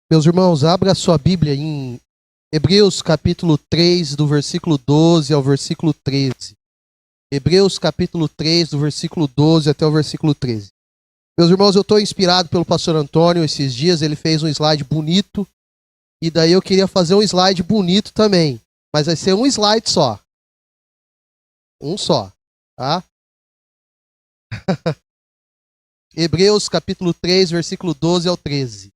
Meus irmãos, abra a sua Bíblia em Hebreus capítulo 3, do versículo 12 ao versículo 13. Hebreus capítulo 3, do versículo 12 até o versículo 13. Meus irmãos, eu estou inspirado pelo pastor Antônio esses dias, ele fez um slide bonito, e daí eu queria fazer um slide bonito também, mas vai ser um slide só. Um só, tá? Hebreus capítulo 3, versículo 12 ao 13.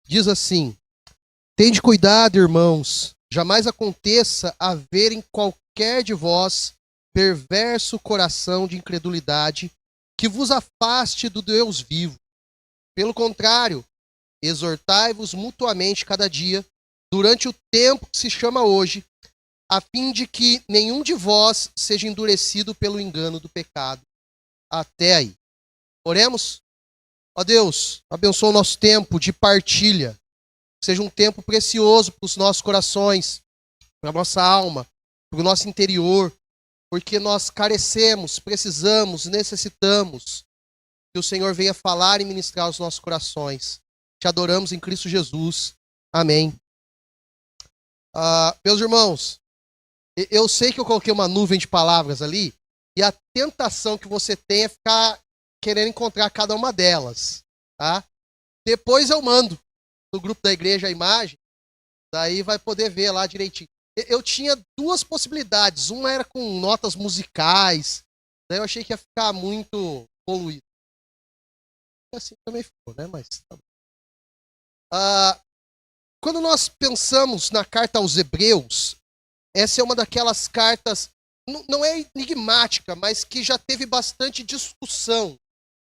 Diz assim: tende cuidado, irmãos, jamais aconteça haver em qualquer de vós perverso coração de incredulidade que vos afaste do Deus vivo. Pelo contrário, exortai-vos mutuamente cada dia, durante o tempo que se chama hoje, a fim de que nenhum de vós seja endurecido pelo engano do pecado. Até aí. Oremos? Ó Deus, abençoa o nosso tempo de partilha. Seja um tempo precioso para os nossos corações, para a nossa alma, para o nosso interior, porque nós carecemos, precisamos, necessitamos que o Senhor venha falar e ministrar os nossos corações. Te adoramos em Cristo Jesus. Amém. Meus irmãos, eu sei que eu coloquei uma nuvem de palavras ali, e a tentação que você tem é ficar querendo encontrar cada uma delas, tá? Depois eu mando no grupo da igreja a imagem, daí vai poder ver lá direitinho. Eu tinha duas possibilidades, uma era com notas musicais, daí eu achei que ia ficar muito poluído. Assim também ficou, né? Mas tá bom. Quando nós pensamos na carta aos Hebreus, essa é uma daquelas cartas, não é enigmática, mas que já teve bastante discussão,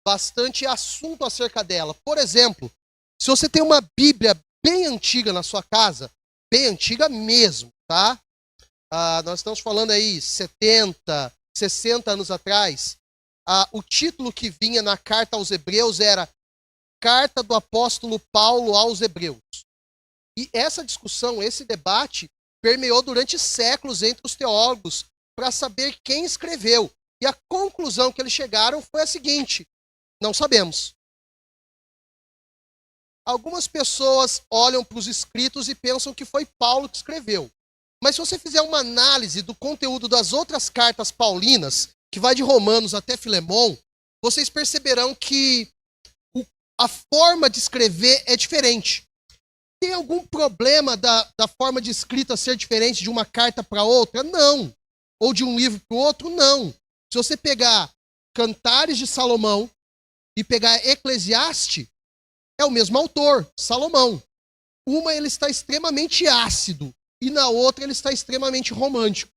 bastante assunto acerca dela. Por exemplo, se você tem uma Bíblia bem antiga na sua casa, bem antiga mesmo, tá? Nós estamos falando aí 70, 60 anos atrás, o título que vinha na carta aos Hebreus era Carta do Apóstolo Paulo aos Hebreus. E essa discussão, esse debate, permeou durante séculos entre os teólogos para saber quem escreveu. E a conclusão que eles chegaram foi a seguinte: não sabemos. Algumas pessoas olham para os escritos e pensam que foi Paulo que escreveu. Mas se você fizer uma análise do conteúdo das outras cartas paulinas, que vai de Romanos até Filemão, vocês perceberão que a forma de escrever é diferente. Tem algum problema da forma de escrita ser diferente de uma carta para outra? Não. Ou de um livro para o outro? Não. Se você pegar Cantares de Salomão e pegar Eclesiastes, é o mesmo autor, Salomão. Uma ele está extremamente ácido e na outra ele está extremamente romântico.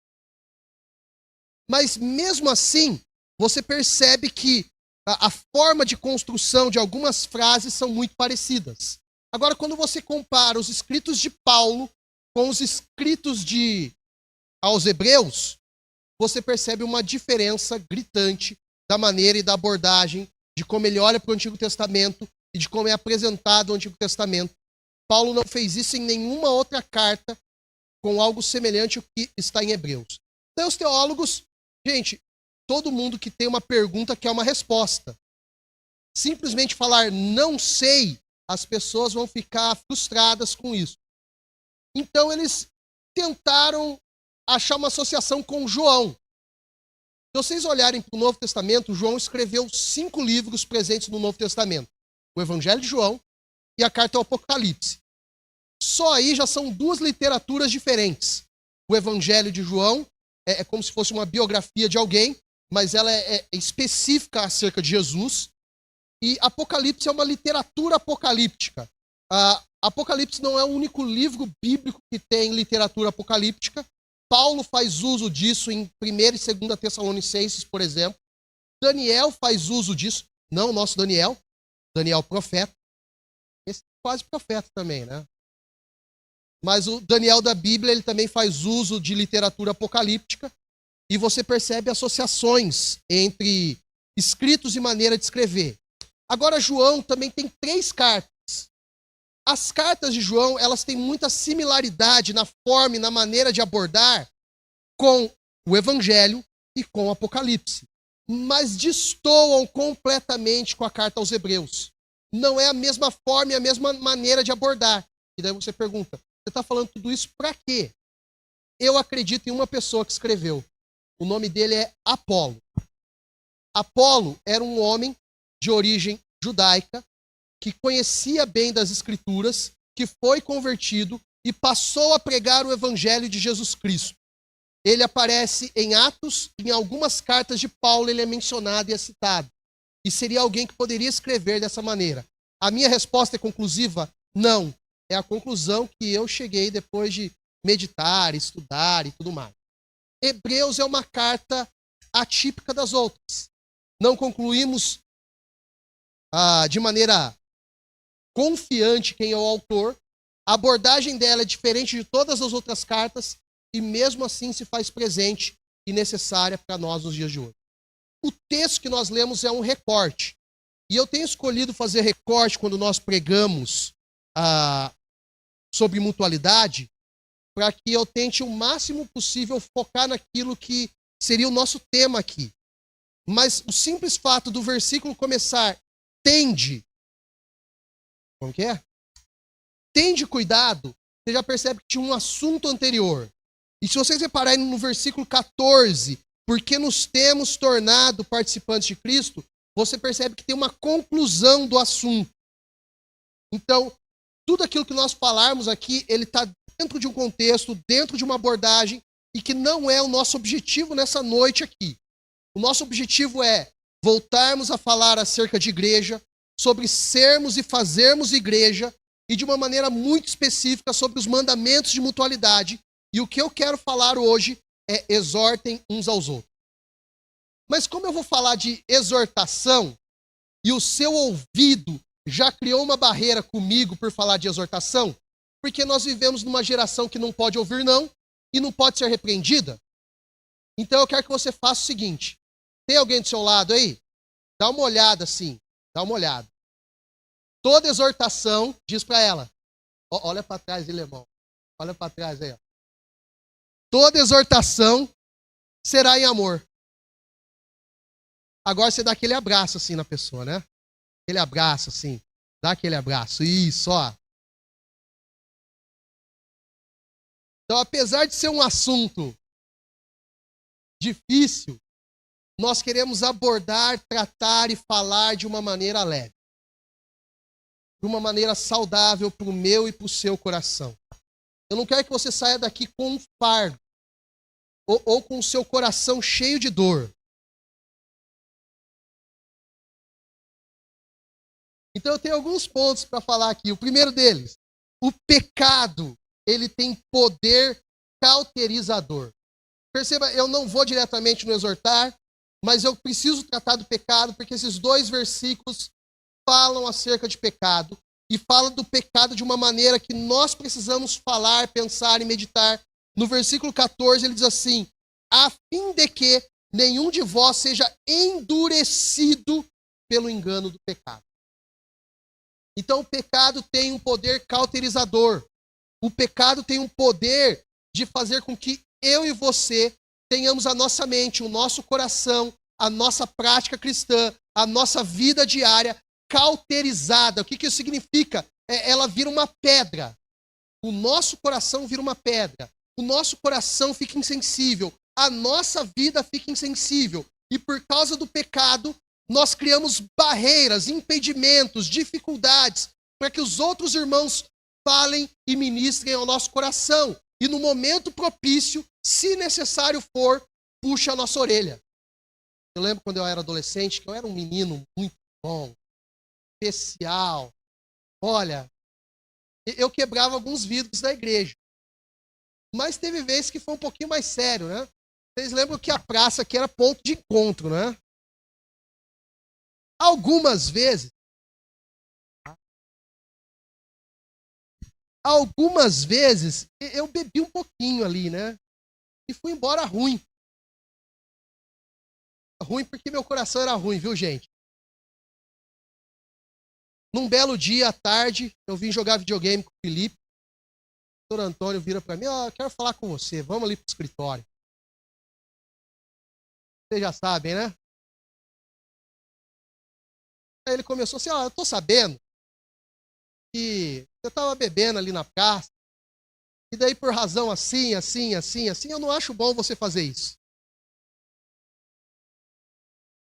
Mas mesmo assim, você percebe que a forma de construção de algumas frases são muito parecidas. Agora, quando você compara os escritos de Paulo com os escritos aos Hebreus, você percebe uma diferença gritante da maneira e da abordagem, de como ele olha para o Antigo Testamento e de como é apresentado o Antigo Testamento. Paulo não fez isso em nenhuma outra carta com algo semelhante ao que está em Hebreus. Então, os teólogos, gente, todo mundo que tem uma pergunta quer uma resposta. Simplesmente falar não sei, as pessoas vão ficar frustradas com isso. Então, eles tentaram achar uma associação com João. Se vocês olharem para o Novo Testamento, João escreveu 5 livros presentes no Novo Testamento. O Evangelho de João e a Carta ao Apocalipse. Só aí já são 2 literaturas diferentes. O Evangelho de João é como se fosse uma biografia de alguém, mas ela é específica acerca de Jesus. E Apocalipse é uma literatura apocalíptica. Apocalipse não é o único livro bíblico que tem literatura apocalíptica. Paulo faz uso disso em 1ª e 2ª Tessalonicenses, por exemplo. Daniel faz uso disso. Não o nosso Daniel profeta. Esse é quase profeta também, né? Mas o Daniel da Bíblia, ele também faz uso de literatura apocalíptica. E você percebe associações entre escritos e maneira de escrever. Agora, João também tem 3 cartas. as cartas de João, elas têm muita similaridade na forma e na maneira de abordar com o Evangelho e com o Apocalipse, mas destoam completamente com a carta aos Hebreus. Não é a mesma forma e a mesma maneira de abordar. E daí você pergunta, você está falando tudo isso para quê? Eu acredito em uma pessoa que escreveu. O nome dele é Apolo. Apolo era um homem de origem judaica, que conhecia bem das Escrituras, que foi convertido e passou a pregar o Evangelho de Jesus Cristo. Ele aparece em Atos, em algumas cartas de Paulo ele é mencionado e é citado. E seria alguém que poderia escrever dessa maneira. A minha resposta é conclusiva? Não. É a conclusão que eu cheguei depois de meditar, estudar e tudo mais. Hebreus é uma carta atípica das outras. Não concluímos de maneira confiante quem é o autor. A abordagem dela é diferente de todas as outras cartas e mesmo assim se faz presente e necessária para nós nos dias de hoje. O texto que nós lemos é um recorte. E eu tenho escolhido fazer recorte quando nós pregamos sobre mutualidade, para que eu tente o máximo possível focar naquilo que seria o nosso tema aqui. Mas o simples fato do versículo começar, tende, como que é? Tende cuidado, você já percebe que tinha um assunto anterior. E se vocês repararem no versículo 14, porque nos temos tornado participantes de Cristo, você percebe que tem uma conclusão do assunto. Então, tudo aquilo que nós falarmos aqui, ele está dentro de um contexto, dentro de uma abordagem, e que não é o nosso objetivo nessa noite aqui. O nosso objetivo é voltarmos a falar acerca de igreja, sobre sermos e fazermos igreja, e de uma maneira muito específica sobre os mandamentos de mutualidade. E o que eu quero falar hoje é exortem uns aos outros. Mas como eu vou falar de exortação, e o seu ouvido já criou uma barreira comigo por falar de exortação, porque nós vivemos numa geração que não pode ouvir não, e não pode ser repreendida. Então eu quero que você faça o seguinte, tem alguém do seu lado aí? Dá uma olhada assim, dá uma olhada. Toda exortação, diz para ela, olha para trás, irmão, olha para trás aí. Ó. Toda exortação será em amor. Agora você dá aquele abraço assim na pessoa, né? Aquele abraço assim, dá aquele abraço, isso, ó. Então, apesar de ser um assunto difícil, nós queremos abordar, tratar e falar de uma maneira leve. De uma maneira saudável para o meu e para o seu coração. Eu não quero que você saia daqui com um fardo ou com o seu coração cheio de dor. Então eu tenho alguns pontos para falar aqui. O primeiro deles, o pecado, ele tem poder cauterizador. Perceba, eu não vou diretamente no exortar, mas eu preciso tratar do pecado, porque esses dois versículos falam acerca de pecado, e falam do pecado de uma maneira que nós precisamos falar, pensar e meditar. No versículo 14 ele diz assim, a fim de que nenhum de vós seja endurecido pelo engano do pecado. Então o pecado tem um poder cauterizador. O pecado tem um poder de fazer com que eu e você tenhamos a nossa mente, o nosso coração, a nossa prática cristã, a nossa vida diária cauterizada. O que isso significa? Ela vira uma pedra. O nosso coração vira uma pedra. O nosso coração fica insensível. A nossa vida fica insensível. E por causa do pecado, nós criamos barreiras, impedimentos, dificuldades para que os outros irmãos falem e ministrem ao nosso coração. E no momento propício, se necessário for, puxa a nossa orelha. Eu lembro quando eu era adolescente, que eu era um menino muito bom, especial. Olha, eu quebrava alguns vidros da igreja. Mas teve vezes que foi um pouquinho mais sério, né? Vocês lembram que a praça aqui era ponto de encontro, né? Algumas vezes, eu bebi um pouquinho ali, né? E fui embora ruim. Ruim porque meu coração era ruim, viu, gente? Num belo dia, à tarde, eu vim jogar videogame com o Felipe. O doutor Antônio vira para mim, quero falar com você, vamos ali pro escritório. Vocês já sabem, né? Aí ele começou assim, eu tô sabendo que você tava bebendo ali na praça, e daí por razão assim, eu não acho bom você fazer isso.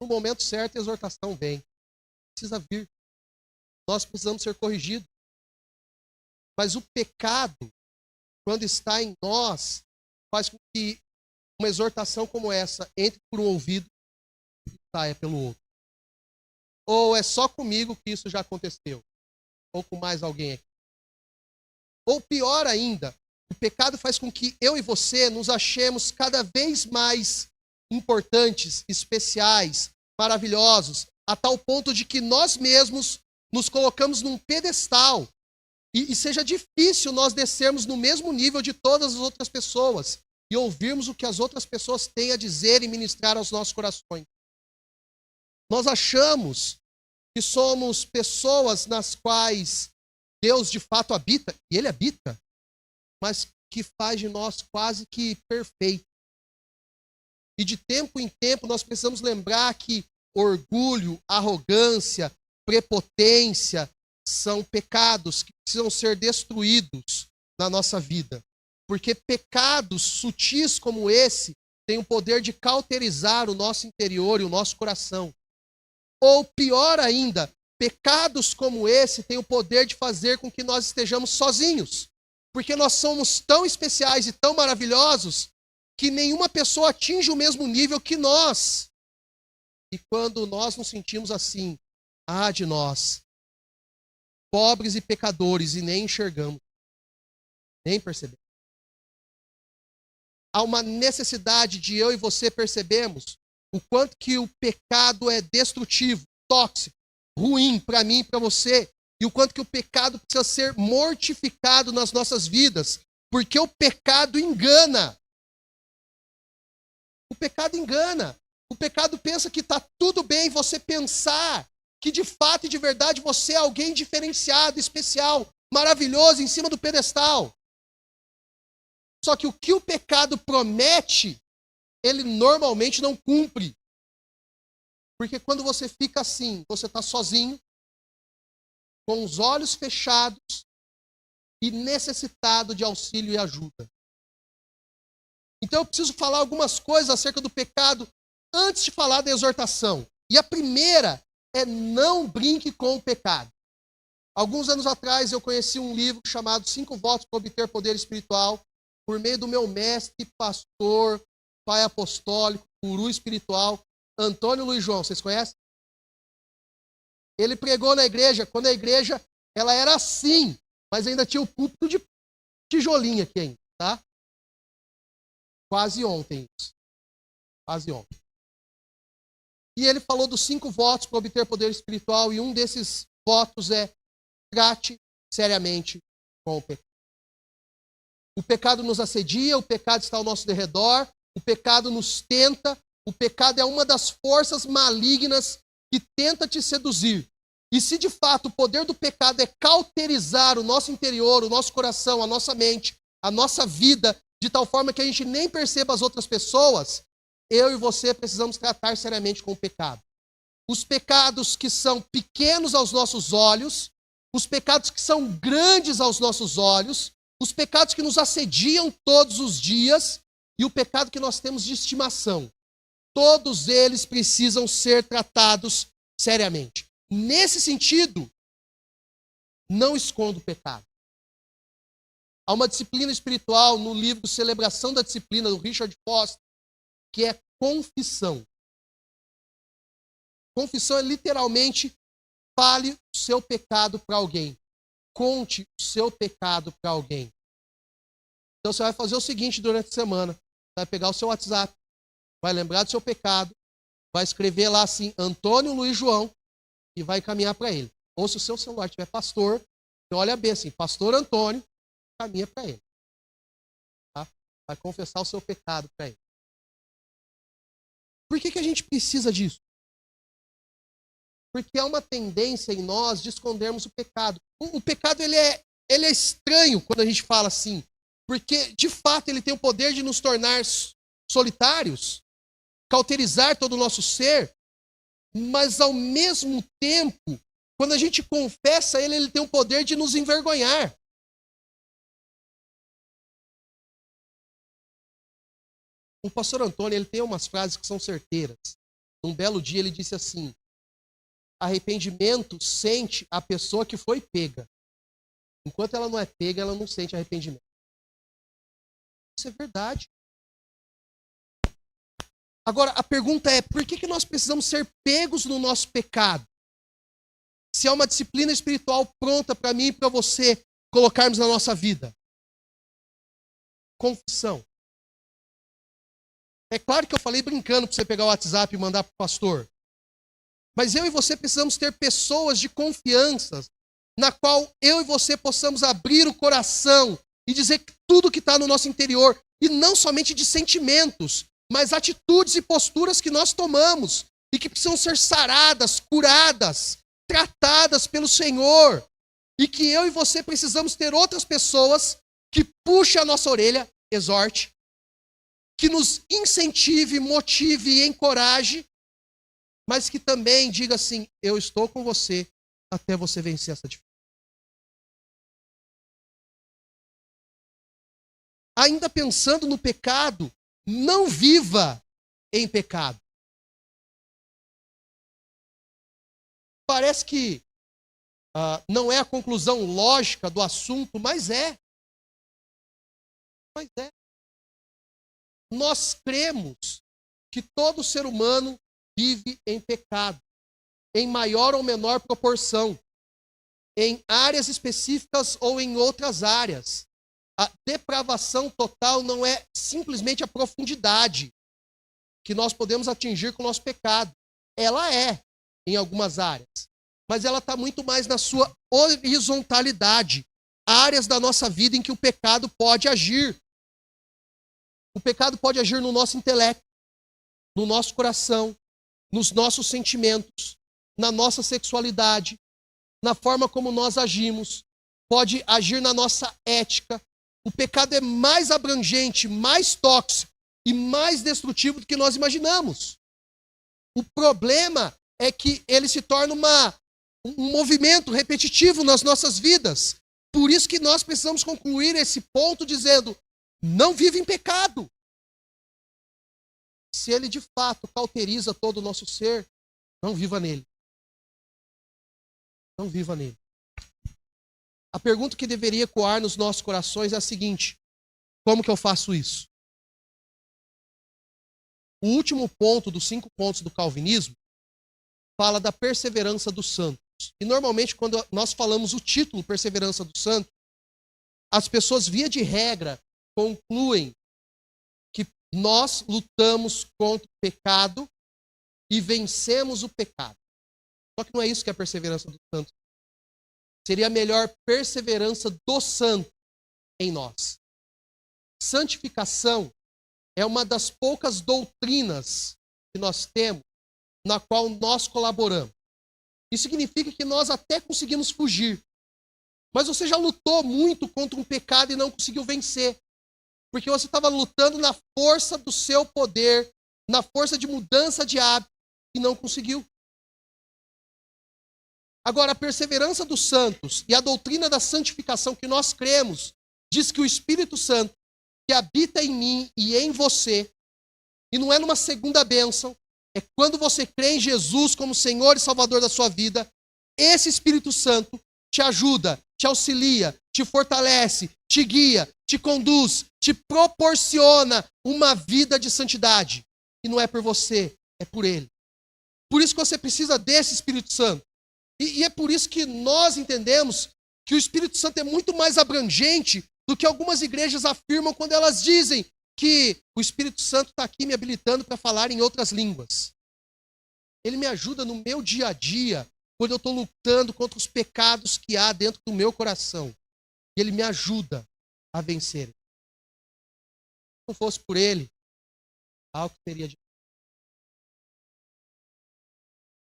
No momento certo, a exortação vem. Precisa vir. Nós precisamos ser corrigidos. Mas o pecado, quando está em nós, faz com que uma exortação como essa entre por um ouvido e saia pelo outro. Ou é só comigo que isso já aconteceu? Ou com mais alguém aqui? Ou pior ainda, o pecado faz com que eu e você nos achemos cada vez mais importantes, especiais, maravilhosos, a tal ponto de que nós mesmos nos colocamos num pedestal e seja difícil nós descermos no mesmo nível de todas as outras pessoas e ouvirmos o que as outras pessoas têm a dizer e ministrar aos nossos corações. Nós achamos que somos pessoas nas quais Deus de fato habita, e Ele habita, mas que faz de nós quase que perfeito. E de tempo em tempo nós precisamos lembrar que orgulho, arrogância, prepotência são pecados que precisam ser destruídos na nossa vida. Porque pecados sutis como esse têm o poder de cauterizar o nosso interior e o nosso coração. Ou pior ainda, pecados como esse têm o poder de fazer com que nós estejamos sozinhos. Porque nós somos tão especiais e tão maravilhosos que nenhuma pessoa atinge o mesmo nível que nós. E quando nós nos sentimos assim, de nós, pobres e pecadores, e nem enxergamos, nem percebemos. Há uma necessidade de eu e você percebermos o quanto que o pecado é destrutivo, tóxico, ruim para mim e para você, e o quanto que o pecado precisa ser mortificado nas nossas vidas, porque o pecado engana. O pecado engana. O pecado pensa que está tudo bem você pensar que de fato e de verdade você é alguém diferenciado, especial, maravilhoso, em cima do pedestal. Só que o que o pecado promete, ele normalmente não cumpre. Porque quando você fica assim, você está sozinho, com os olhos fechados e necessitado de auxílio e ajuda. Então eu preciso falar algumas coisas acerca do pecado antes de falar da exortação. E a primeira é não brinque com o pecado. Alguns anos atrás eu conheci um livro chamado 5 Votos para Obter Poder Espiritual, por meio do meu mestre, pastor, pai apostólico, guru espiritual, Antônio Luiz João. Vocês conhecem? Ele pregou na igreja, quando a igreja ela era assim, mas ainda tinha o púlpito de tijolinho aqui ainda, tá? Quase ontem isso. Quase ontem. E ele falou dos 5 votos para obter poder espiritual, e um desses votos é: trate seriamente com o pecado. O pecado nos assedia, o pecado está ao nosso derredor, o pecado nos tenta, o pecado é uma das forças malignas que tenta te seduzir. E se de fato o poder do pecado é cauterizar o nosso interior, o nosso coração, a nossa mente, a nossa vida, de tal forma que a gente nem perceba as outras pessoas, eu e você precisamos tratar seriamente com o pecado. Os pecados que são pequenos aos nossos olhos, os pecados que são grandes aos nossos olhos, os pecados que nos assediam todos os dias e o pecado que nós temos de estimação. Todos eles precisam ser tratados seriamente. Nesse sentido, não esconda o pecado. Há uma disciplina espiritual no livro Celebração da Disciplina, do Richard Foster, que é confissão. Confissão é literalmente: fale o seu pecado para alguém. Conte o seu pecado para alguém. Então você vai fazer o seguinte durante a semana: vai pegar o seu WhatsApp, vai lembrar do seu pecado, vai escrever lá assim, Antônio Luiz João, e vai caminhar para ele. Ou se o seu celular tiver pastor, você olha bem assim, pastor Antônio, caminha para ele. Tá? Vai confessar o seu pecado para ele. Por que a gente precisa disso? Porque há uma tendência em nós de escondermos o pecado. O pecado ele é estranho quando a gente fala assim, porque de fato ele tem o poder de nos tornar solitários, cauterizar todo o nosso ser, mas ao mesmo tempo, quando a gente confessa ele, ele tem o poder de nos envergonhar. O pastor Antônio, ele tem umas frases que são certeiras. Um belo dia ele disse assim: arrependimento sente a pessoa que foi pega. Enquanto ela não é pega, ela não sente arrependimento. Isso é verdade. Agora, a pergunta é, por que nós precisamos ser pegos no nosso pecado? Se há uma disciplina espiritual pronta para mim e para você colocarmos na nossa vida. Confissão. É claro que eu falei brincando para você pegar o WhatsApp e mandar para o pastor. Mas eu e você precisamos ter pessoas de confiança na qual eu e você possamos abrir o coração e dizer tudo que está no nosso interior. E não somente de sentimentos, mas atitudes e posturas que nós tomamos e que precisam ser saradas, curadas, tratadas pelo Senhor. E que eu e você precisamos ter outras pessoas que puxem a nossa orelha, exorte, que nos incentive, motive e encoraje, mas que também diga assim, eu estou com você até você vencer essa dificuldade. Ainda pensando no pecado, não viva em pecado. Parece que não é a conclusão lógica do assunto, mas é. Mas é. Nós cremos que todo ser humano vive em pecado, em maior ou menor proporção, em áreas específicas ou em outras áreas. A depravação total não é simplesmente a profundidade que nós podemos atingir com o nosso pecado. Ela é, em algumas áreas, mas ela está muito mais na sua horizontalidade. Áreas da nossa vida em que o pecado pode agir. O pecado pode agir no nosso intelecto, no nosso coração, nos nossos sentimentos, na nossa sexualidade, na forma como nós agimos, pode agir na nossa ética. O pecado é mais abrangente, mais tóxico e mais destrutivo do que nós imaginamos. O problema é que ele se torna um movimento repetitivo nas nossas vidas. Por isso que nós precisamos concluir esse ponto dizendo, não viva em pecado. Se ele de fato cauteriza todo o nosso ser, não viva nele. Não viva nele. A pergunta que deveria ecoar nos nossos corações é a seguinte: como que eu faço isso? O último ponto dos 5 pontos do calvinismo fala da perseverança dos santos. E normalmente quando nós falamos o título Perseverança dos Santos, as pessoas via de regra concluem que nós lutamos contra o pecado e vencemos o pecado. Só que não é isso que é a perseverança dos santos. Seria a melhor perseverança do santo em nós. Santificação é uma das poucas doutrinas que nós temos na qual nós colaboramos. Isso significa que nós até conseguimos fugir. Mas você já lutou muito contra um pecado e não conseguiu vencer. Porque você estava lutando na força do seu poder, na força de mudança de hábito e não conseguiu. Agora, a perseverança dos santos e a doutrina da santificação que nós cremos diz que o Espírito Santo, que habita em mim e em você, e não é numa segunda bênção, é quando você crê em Jesus como Senhor e Salvador da sua vida, esse Espírito Santo te ajuda, te auxilia, te fortalece, te guia, te conduz, te proporciona uma vida de santidade. E não é por você, é por Ele. Por isso que você precisa desse Espírito Santo. E é por isso que nós entendemos que o Espírito Santo é muito mais abrangente do que algumas igrejas afirmam quando elas dizem que o Espírito Santo está aqui me habilitando para falar em outras línguas. Ele me ajuda no meu dia a dia, quando eu estou lutando contra os pecados que há dentro do meu coração. E ele me ajuda a vencer. Se não fosse por ele, algo teria de...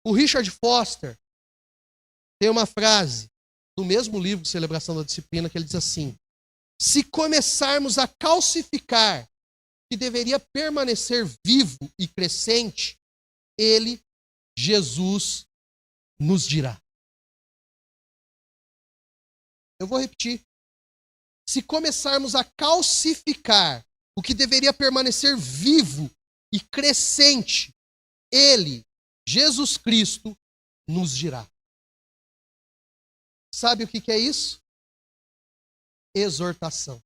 O Richard Foster tem uma frase no mesmo livro, Celebração da Disciplina, que ele diz assim: se começarmos a calcificar o que deveria permanecer vivo e crescente, ele, Jesus, nos dirá. Eu vou repetir. Se começarmos a calcificar o que deveria permanecer vivo e crescente, ele, Jesus Cristo, nos dirá. Sabe o que é isso? Exortação.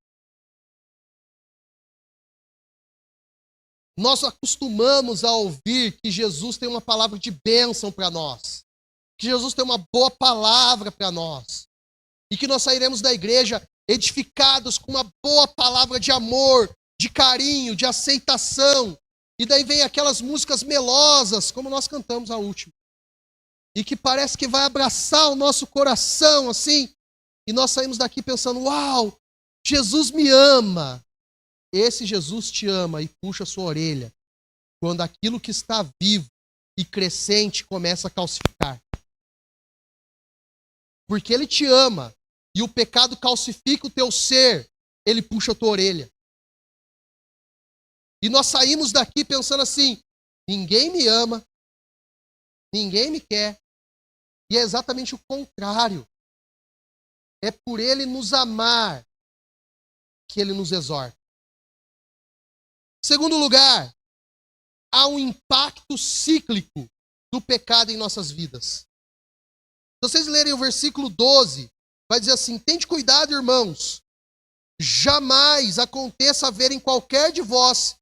Nós acostumamos a ouvir que Jesus tem uma palavra de bênção para nós, que Jesus tem uma boa palavra para nós, e que nós sairemos da igreja edificados com uma boa palavra de amor, de carinho, de aceitação. E daí vem aquelas músicas melosas, como nós cantamos a última, e que parece que vai abraçar o nosso coração, assim, e nós saímos daqui pensando: uau, Jesus me ama. Esse Jesus te ama e puxa a sua orelha quando aquilo que está vivo e crescente começa a calcificar. Porque ele te ama e o pecado calcifica o teu ser, ele puxa a tua orelha. E nós saímos daqui pensando assim: ninguém me ama, ninguém me quer. E é exatamente o contrário. É por ele nos amar que ele nos exorta. Segundo lugar, há um impacto cíclico do pecado em nossas vidas. Se vocês lerem o versículo 12, vai dizer assim: tende cuidado, irmãos, jamais aconteça haver em qualquer de vós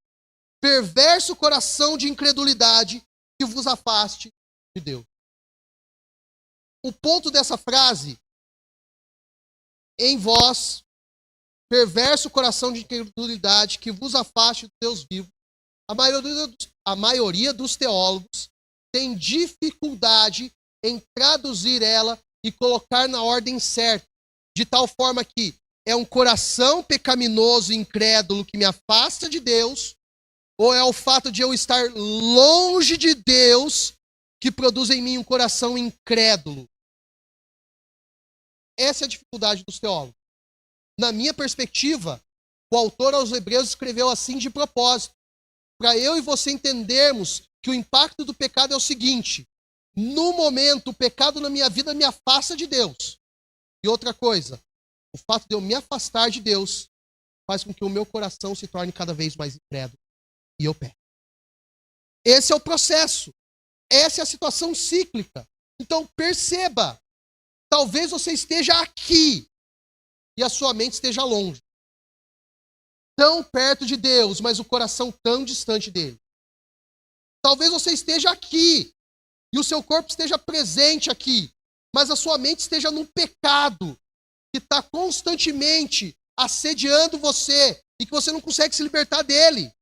perverso coração de incredulidade que vos afaste de Deus. O ponto dessa frase, em vós, perverso coração de incredulidade que vos afaste de Deus vivo, a maioria dos teólogos tem dificuldade em traduzir ela e colocar na ordem certa, de tal forma que é um coração pecaminoso e incrédulo que me afasta de Deus, ou é o fato de eu estar longe de Deus que produz em mim um coração incrédulo. Essa é a dificuldade dos teólogos. Na minha perspectiva, o autor aos Hebreus escreveu assim de propósito, para eu e você entendermos que o impacto do pecado é o seguinte: no momento, o pecado na minha vida me afasta de Deus. E outra coisa, o fato de eu me afastar de Deus faz com que o meu coração se torne cada vez mais incrédulo. E eu peco. Esse é o processo. Essa é a situação cíclica. Então perceba, talvez você esteja aqui e a sua mente esteja longe. Tão perto de Deus, mas o coração tão distante dele. Talvez você esteja aqui e o seu corpo esteja presente aqui, mas a sua mente esteja num pecado que está constantemente assediando você e que você não consegue se libertar dele.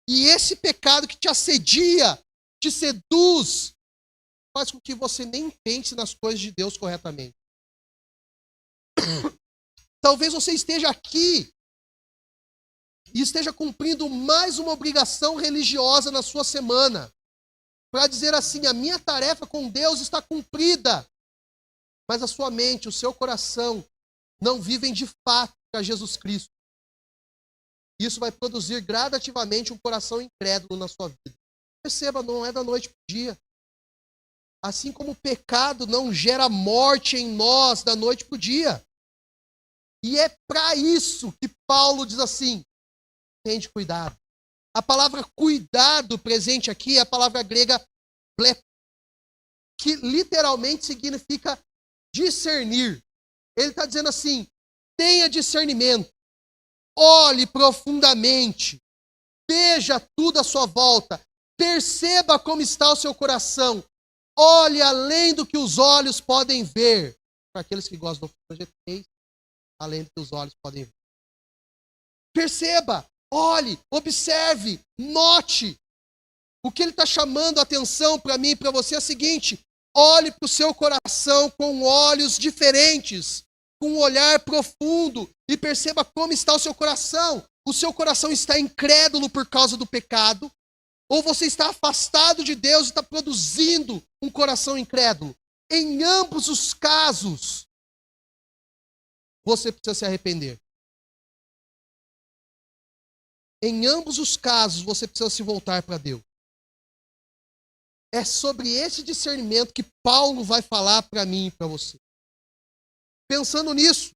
E esse pecado que te assedia, te seduz, faz com que você nem pense nas coisas de Deus corretamente. Talvez você esteja aqui e esteja cumprindo mais uma obrigação religiosa na sua semana, para dizer assim: a minha tarefa com Deus está cumprida. Mas a sua mente, o seu coração não vivem de fato para Jesus Cristo. Isso vai produzir gradativamente um coração incrédulo na sua vida. Perceba, não é da noite para o dia. Assim como o pecado não gera morte em nós da noite para o dia. E é para isso que Paulo diz assim: tende cuidado. A palavra cuidado presente aqui é a palavra grega blepo, que literalmente significa discernir. Ele está dizendo assim: tenha discernimento, olhe profundamente, veja tudo à sua volta, perceba como está o seu coração, olhe além do que os olhos podem ver. Para aqueles que gostam do projeto, além do que os olhos podem ver. Perceba, olhe, observe, note. O que ele está chamando a atenção para mim e para você é o seguinte: olhe para o seu coração com olhos diferentes, com um olhar profundo e perceba como está o seu coração. O seu coração está incrédulo por causa do pecado, Ou você está afastado de Deus e está produzindo um coração incrédulo? Em ambos os casos, você precisa se arrepender. Em ambos os casos, você precisa se voltar para Deus. É sobre esse discernimento que Paulo vai falar para mim e para você. Pensando nisso,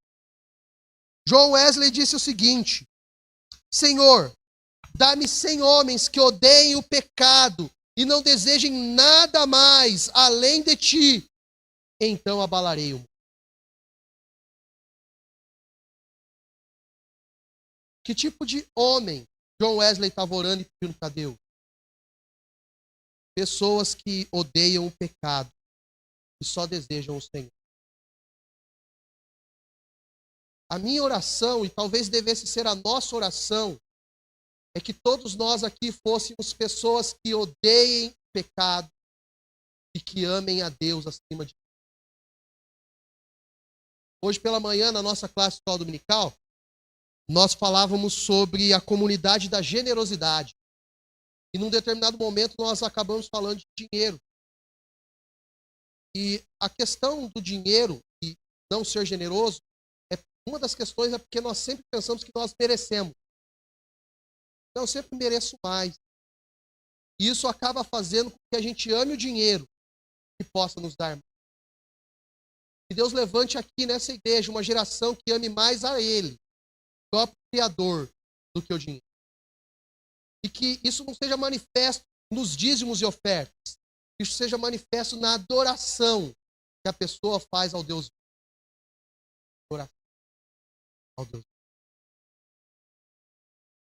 John Wesley disse o seguinte: Senhor, dá-me 100 homens que odeiem o pecado e não desejem nada mais além de ti, então abalarei o mundo. Que tipo de homem John Wesley estava orando e pedindo para Deus? Pessoas que odeiam o pecado e só desejam o Senhor. A minha oração, e talvez devesse ser a nossa oração, é que todos nós aqui fôssemos pessoas que odeiem o pecado e que amem a Deus acima de tudo. Hoje pela manhã, na nossa classe escola dominical, nós falávamos sobre a comunidade da generosidade. E num determinado momento nós acabamos falando de dinheiro. E a questão do dinheiro e não ser generoso, uma das questões é porque nós sempre pensamos que nós merecemos. Então, eu sempre mereço mais. E isso acaba fazendo com que a gente ame o dinheiro que possa nos dar mais. Que Deus levante aqui nessa igreja uma geração que ame mais a Ele, o próprio Criador, do que o dinheiro. E que isso não seja manifesto nos dízimos e ofertas. Que isso seja manifesto na adoração que a pessoa faz ao Deus. Adoração ao Deus.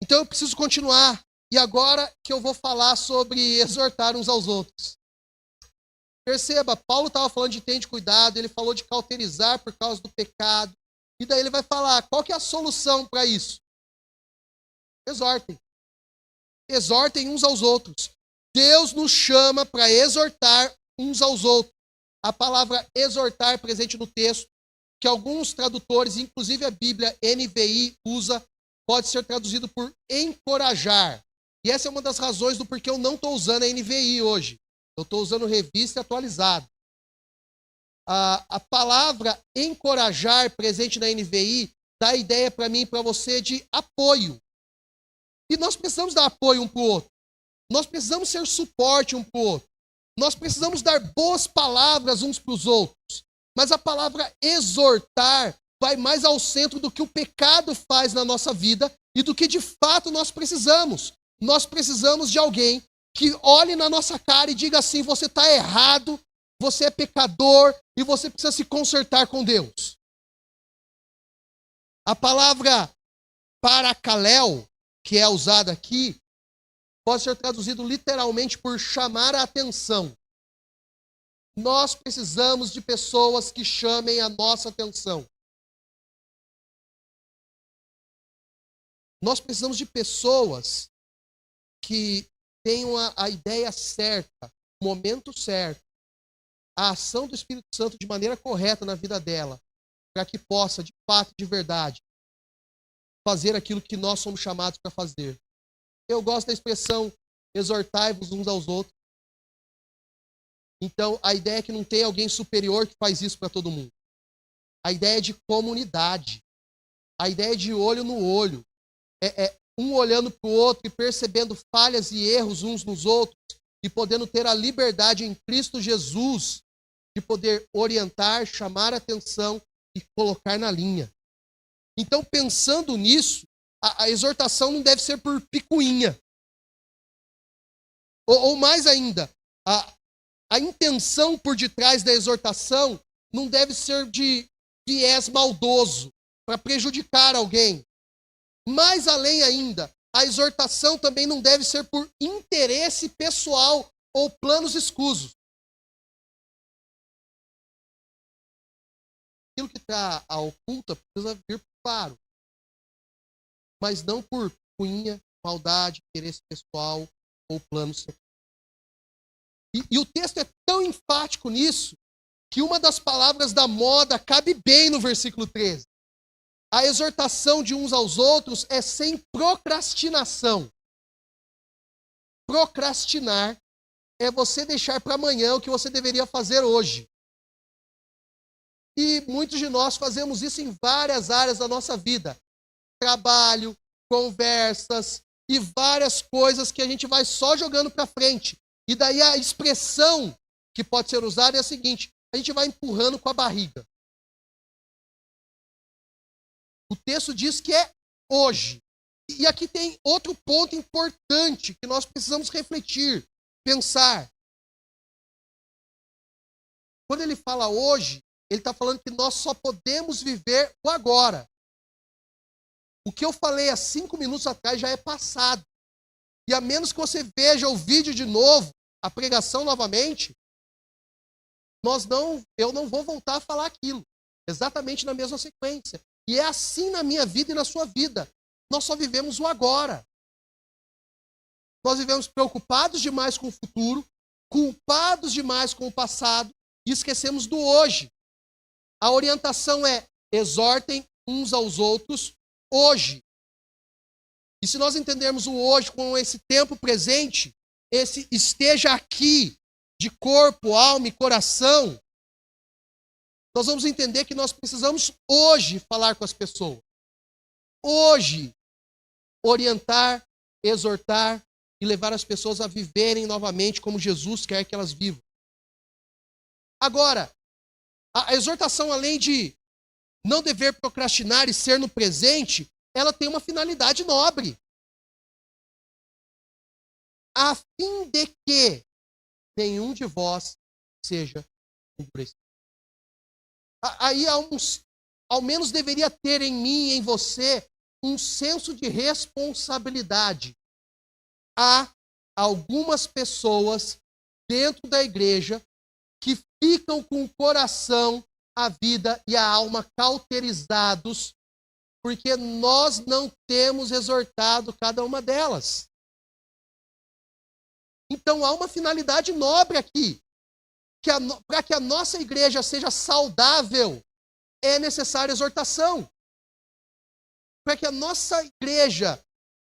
Então eu preciso continuar. E agora que eu vou falar sobre exortar uns aos outros. Perceba, Paulo estava falando de ter cuidado, ele falou de cauterizar por causa do pecado. E daí ele vai falar, qual que é a solução para isso? Exortem. Exortem uns aos outros. Deus nos chama para exortar uns aos outros. A palavra exortar presente no texto, que alguns tradutores, inclusive a Bíblia NVI, usa, pode ser traduzido por encorajar. E essa é uma das razões do porquê eu não estou usando a NVI hoje. Eu estou usando revista atualizada. A palavra encorajar, presente na NVI, dá a ideia para mim e para você de apoio. E nós precisamos dar apoio um para o outro. Nós precisamos ser suporte um para o outro. Nós precisamos dar boas palavras uns para os outros. Mas a palavra exortar vai mais ao centro do que o pecado faz na nossa vida e do que de fato nós precisamos. Nós precisamos de alguém que olhe na nossa cara e diga assim, você está errado, você é pecador e você precisa se consertar com Deus. A palavra paracaléu, que é usada aqui, pode ser traduzido literalmente por chamar a atenção. Nós precisamos de pessoas que chamem a nossa atenção. Nós precisamos de pessoas que tenham a ideia certa, o momento certo, a ação do Espírito Santo de maneira correta na vida dela, para que possa, de fato, de verdade, fazer aquilo que nós somos chamados para fazer. Eu gosto da expressão exortai-vos uns aos outros. Então, a ideia é que não tem alguém superior que faz isso para todo mundo. A ideia é de comunidade. A ideia é de olho no olho. É um olhando para o outro e percebendo falhas e erros uns nos outros e podendo ter a liberdade em Cristo Jesus de poder orientar, chamar a atenção e colocar na linha. Então, pensando nisso, a exortação não deve ser por picuinha. Ou mais ainda, a intenção por detrás da exortação não deve ser de viés maldoso, para prejudicar alguém. Mais além ainda, a exortação também não deve ser por interesse pessoal ou planos escusos. Aquilo que está oculta precisa vir claro, mas não por cunha, maldade, interesse pessoal ou plano secreto. E o texto é tão enfático nisso que uma das palavras da moda cabe bem no versículo 13. A exortação de uns aos outros é sem procrastinação. Procrastinar é você deixar para amanhã o que você deveria fazer hoje. E muitos de nós fazemos isso em várias áreas da nossa vida. Trabalho, conversas e várias coisas que a gente vai só jogando para frente. E daí a expressão que pode ser usada é a seguinte: a gente vai empurrando com a barriga. O texto diz que é hoje. E aqui tem outro ponto importante que nós precisamos refletir, pensar. Quando ele fala hoje, ele está falando que nós só podemos viver o agora. O que eu falei há 5 minutos atrás já é passado. E a menos que você veja o vídeo de novo, a pregação novamente, eu não vou voltar a falar aquilo. Exatamente na mesma sequência. E é assim na minha vida e na sua vida. Nós só vivemos o agora. Nós vivemos preocupados demais com o futuro, culpados demais com o passado e esquecemos do hoje. A orientação é: exortem uns aos outros hoje. E se nós entendermos o hoje com esse tempo presente, esse esteja aqui, de corpo, alma e coração, nós vamos entender que nós precisamos hoje falar com as pessoas. Hoje, orientar, exortar e levar as pessoas a viverem novamente como Jesus quer que elas vivam. Agora, a exortação, além de não dever procrastinar e ser no presente, ela tem uma finalidade nobre. A fim de que nenhum de vós seja endurecido. Aí ao menos deveria ter em mim e em você um senso de responsabilidade. Há algumas pessoas dentro da igreja que ficam com o coração, a vida e a alma cauterizados, porque nós não temos exortado cada uma delas. Então há uma finalidade nobre aqui. Para que a nossa igreja seja saudável, é necessária exortação. Para que a nossa igreja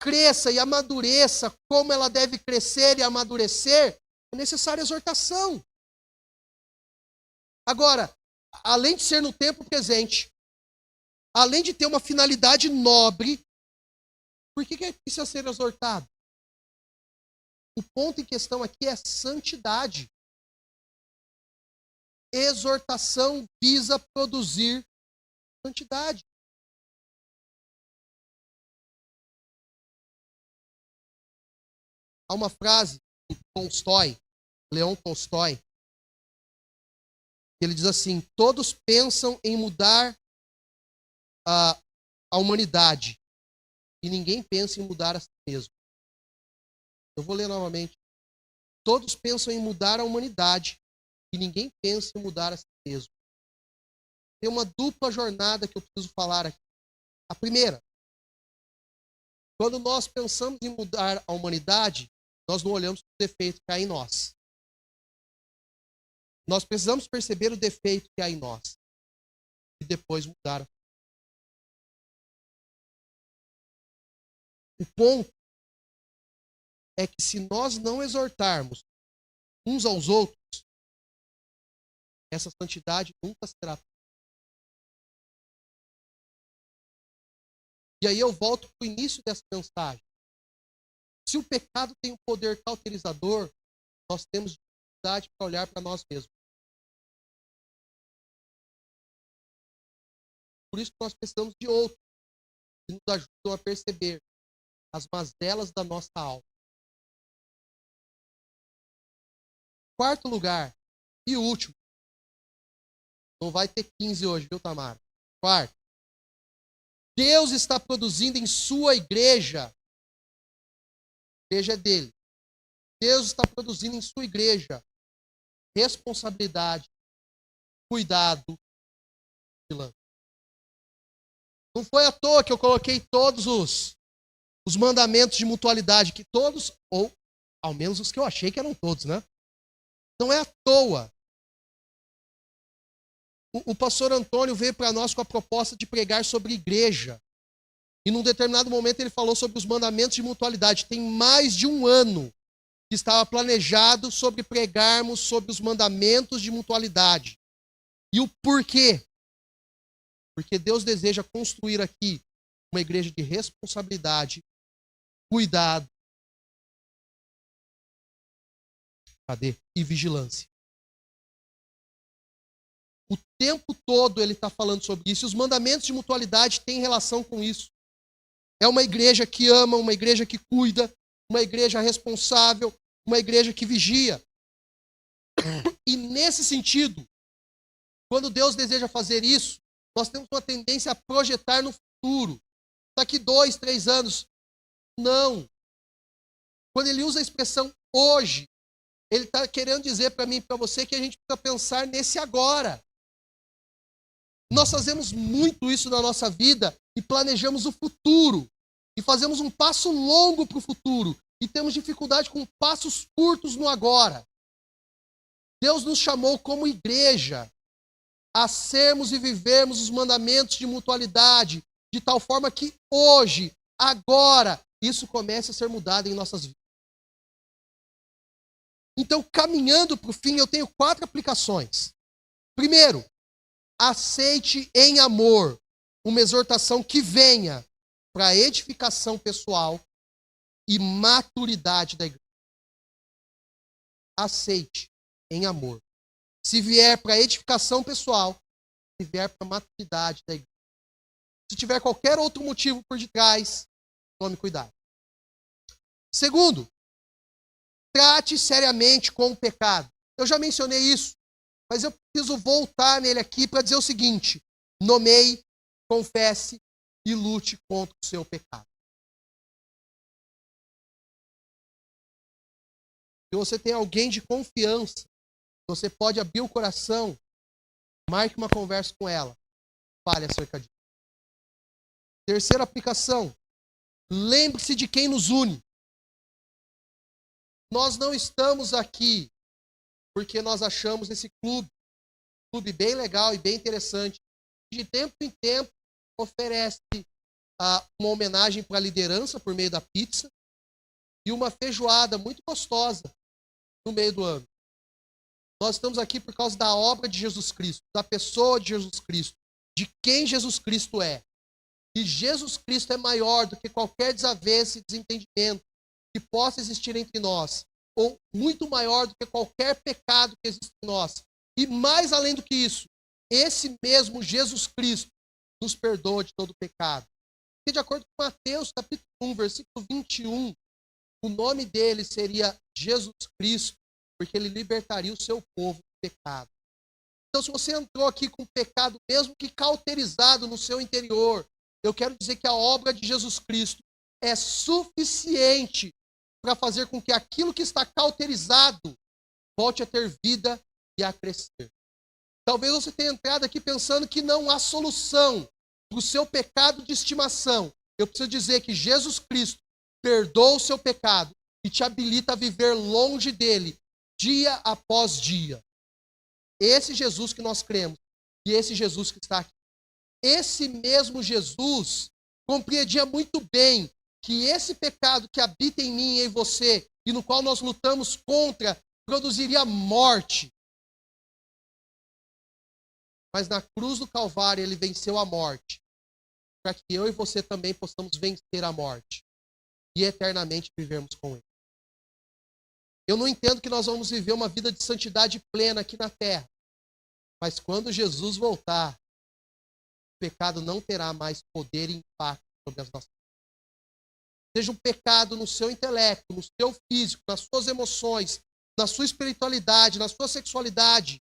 cresça e amadureça como ela deve crescer e amadurecer, é necessária exortação. Agora, além de ser no tempo presente, além de ter uma finalidade nobre, por que precisa ser exortado? O ponto em questão aqui é santidade. Exortação visa produzir santidade. Há uma frase de Tolstói, Leon Tolstói, ele diz assim: todos pensam em mudar a humanidade e ninguém pensa em mudar a si mesmo. Eu vou ler novamente. Todos pensam em mudar a humanidade e ninguém pensa em mudar a si mesmo. Tem uma dupla jornada que eu preciso falar aqui. A primeira, quando nós pensamos em mudar a humanidade, nós não olhamos para o defeito que há em nós. Nós precisamos perceber o defeito que há em nós e depois mudar. O ponto é que se nós não exortarmos uns aos outros, essa santidade nunca será. E aí eu volto para o início dessa mensagem. Se o pecado tem um poder cauterizador, nós temos dificuldade para olhar para nós mesmos. Por isso que nós precisamos de outros que nos ajudam a perceber as mazelas da nossa alma. Quarto lugar e último. Não vai ter 15 hoje, viu, Tamara? Quarto. Deus está produzindo em sua igreja. A igreja é dele. Deus está produzindo em sua igreja responsabilidade, cuidado, vigilância. Não foi à toa que eu coloquei todos os mandamentos de mutualidade, que todos, ou ao menos os que eu achei que eram todos, né? Não é à toa. O pastor Antônio veio para nós com a proposta de pregar sobre igreja. E num determinado momento ele falou sobre os mandamentos de mutualidade. Tem mais de um ano que estava planejado sobre pregarmos sobre os mandamentos de mutualidade. E o porquê? Porque Deus deseja construir aqui uma igreja de responsabilidade, cuidado, e vigilância. O tempo todo ele está falando sobre isso. E os mandamentos de mutualidade têm relação com isso. É uma igreja que ama, uma igreja que cuida, uma igreja responsável, uma igreja que vigia. E nesse sentido, quando Deus deseja fazer isso, nós temos uma tendência a projetar no futuro. Daqui 2, 3 anos. Não. Quando ele usa a expressão hoje, ele está querendo dizer para mim e para você que a gente precisa pensar nesse agora. Nós fazemos muito isso na nossa vida e planejamos o futuro. E fazemos um passo longo para o futuro. E temos dificuldade com passos curtos no agora. Deus nos chamou como igreja a sermos e vivermos os mandamentos de mutualidade, de tal forma que hoje, agora, isso comece a ser mudado em nossas vidas. Então, caminhando para o fim, eu tenho 4 aplicações. Primeiro, aceite em amor uma exortação que venha para a edificação pessoal e maturidade da igreja. Aceite em amor. Se vier para edificação pessoal, se vier para a maturidade da igreja. Se tiver qualquer outro motivo por detrás, tome cuidado. Segundo, trate seriamente com o pecado. Eu já mencionei isso, mas eu preciso voltar nele aqui para dizer o seguinte: nomeie, confesse e lute contra o seu pecado. Se você tem alguém de confiança, você pode abrir o coração, marque uma conversa com ela, fale acerca disso. Terceira aplicação, lembre-se de quem nos une. Nós não estamos aqui porque nós achamos esse clube bem legal e bem interessante. De tempo em tempo, oferece uma homenagem para a liderança por meio da pizza e uma feijoada muito gostosa no meio do ano. Nós estamos aqui por causa da obra de Jesus Cristo, da pessoa de Jesus Cristo, de quem Jesus Cristo é. E Jesus Cristo é maior do que qualquer desavença e desentendimento que possa existir entre nós, ou muito maior do que qualquer pecado que existe em nós. E mais além do que isso, esse mesmo Jesus Cristo nos perdoa de todo pecado. E de acordo com Mateus, capítulo 1, versículo 21, o nome dele seria Jesus Cristo, porque ele libertaria o seu povo do pecado. Então, se você entrou aqui com pecado, mesmo que cauterizado no seu interior, eu quero dizer que a obra de Jesus Cristo é suficiente para fazer com que aquilo que está cauterizado volte a ter vida e a crescer. Talvez você tenha entrado aqui pensando que não há solução para o seu pecado de estimação. Eu preciso dizer que Jesus Cristo perdoa o seu pecado e te habilita a viver longe dele, dia após dia. Esse Jesus que nós cremos e esse Jesus que está aqui. Esse mesmo Jesus compreendia muito bem que esse pecado que habita em mim e em você, e no qual nós lutamos contra, produziria morte. Mas na cruz do Calvário ele venceu a morte, para que eu e você também possamos vencer a morte e eternamente vivermos com ele. Eu não entendo que nós vamos viver uma vida de santidade plena aqui na terra, mas quando Jesus voltar, o pecado não terá mais poder e impacto sobre as nossas vidas. Seja um pecado no seu intelecto, no seu físico, nas suas emoções, na sua espiritualidade, na sua sexualidade.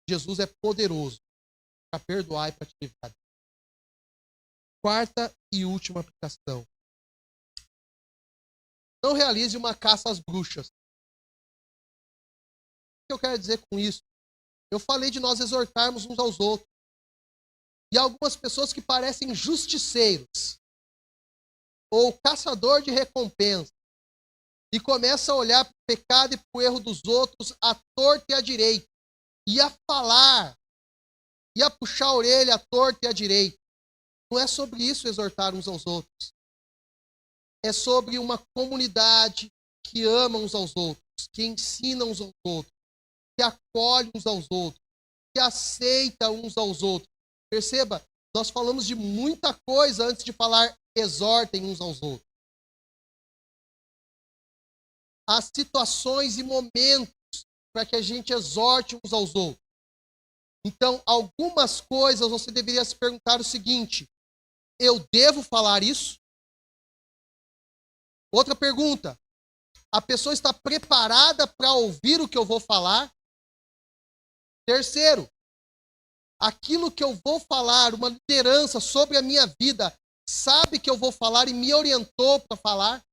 Jesus é poderoso para perdoar e para te livrar. Quarta e última aplicação. Não realize uma caça às bruxas. O que eu quero dizer com isso? Eu falei de nós exortarmos uns aos outros. E algumas pessoas que parecem justiceiros ou caçador de recompensa e começam a olhar para o pecado e para o erro dos outros à torta e à direita e a falar e a puxar a orelha à torta e à direita. Não é sobre isso exortar uns aos outros. É sobre uma comunidade que ama uns aos outros, que ensina uns aos outros, que acolhe uns aos outros, que aceita uns aos outros. Perceba, nós falamos de muita coisa antes de falar exortem uns aos outros. Há situações e momentos para que a gente exorte uns aos outros. Então, algumas coisas você deveria se perguntar o seguinte: eu devo falar isso? Outra pergunta: a pessoa está preparada para ouvir o que eu vou falar? Terceiro, aquilo que eu vou falar, uma liderança sobre a minha vida, sabe que eu vou falar e me orientou para falar?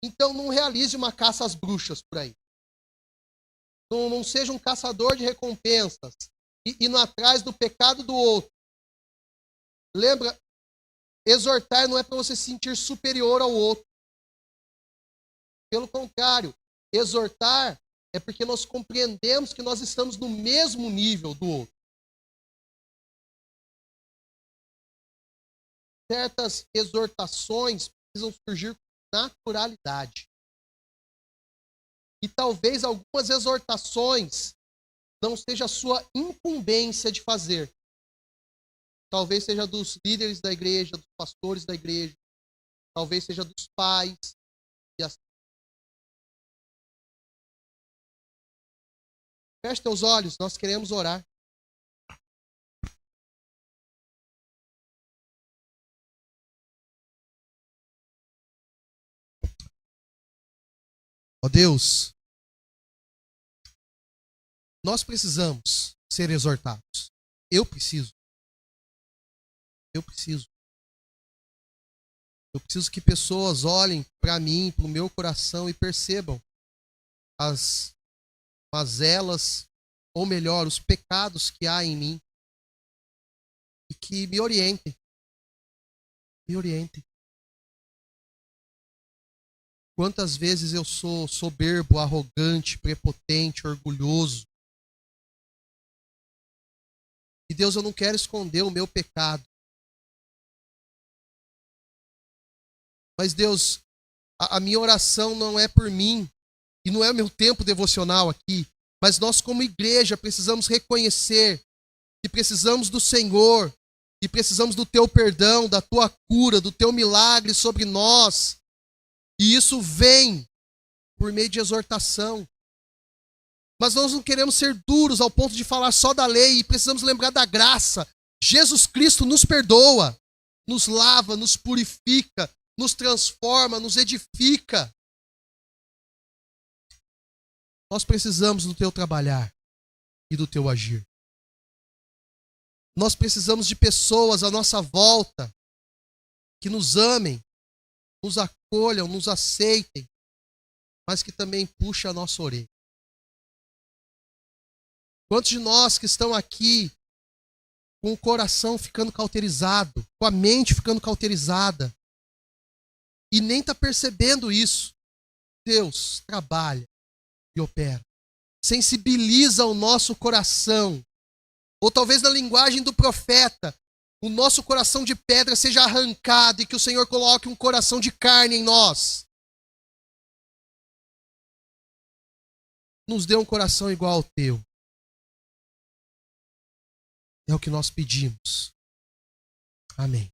Então não realize uma caça às bruxas por aí. Não seja um caçador de recompensas, indo atrás do pecado do outro. Lembra, exortar não é para você se sentir superior ao outro. Pelo contrário, exortar é porque nós compreendemos que nós estamos no mesmo nível do outro. Certas exortações precisam surgir com naturalidade. E talvez algumas exortações não seja a sua incumbência de fazer. Talvez seja dos líderes da igreja, dos pastores da igreja. Talvez seja dos pais. E assim. Feche teus olhos, nós queremos orar. Ó Deus, nós precisamos ser exortados. Eu preciso. Eu preciso que pessoas olhem para mim, para o meu coração e percebam as mazelas, ou melhor, os pecados que há em mim e que me orientem. Me orientem. Quantas vezes eu sou soberbo, arrogante, prepotente, orgulhoso. E Deus, eu não quero esconder o meu pecado. Mas Deus, a minha oração não é por mim, e não é o meu tempo devocional aqui, mas nós como igreja precisamos reconhecer que precisamos do Senhor, e precisamos do teu perdão, da tua cura, do teu milagre sobre nós. E isso vem por meio de exortação. Mas nós não queremos ser duros ao ponto de falar só da lei, e precisamos lembrar da graça. Jesus Cristo nos perdoa, nos lava, nos purifica, nos transforma, nos edifica. Nós precisamos do teu trabalhar e do teu agir. Nós precisamos de pessoas à nossa volta que nos amem, nos acolham, nos aceitem, mas que também puxem a nossa orelha. Quantos de nós que estão aqui com o coração ficando cauterizado, com a mente ficando cauterizada, e nem está percebendo isso? Deus trabalha e opera. Sensibiliza o nosso coração. Ou talvez na linguagem do profeta, o nosso coração de pedra seja arrancado e que o Senhor coloque um coração de carne em nós. Nos dê um coração igual ao teu. É o que nós pedimos. Amém.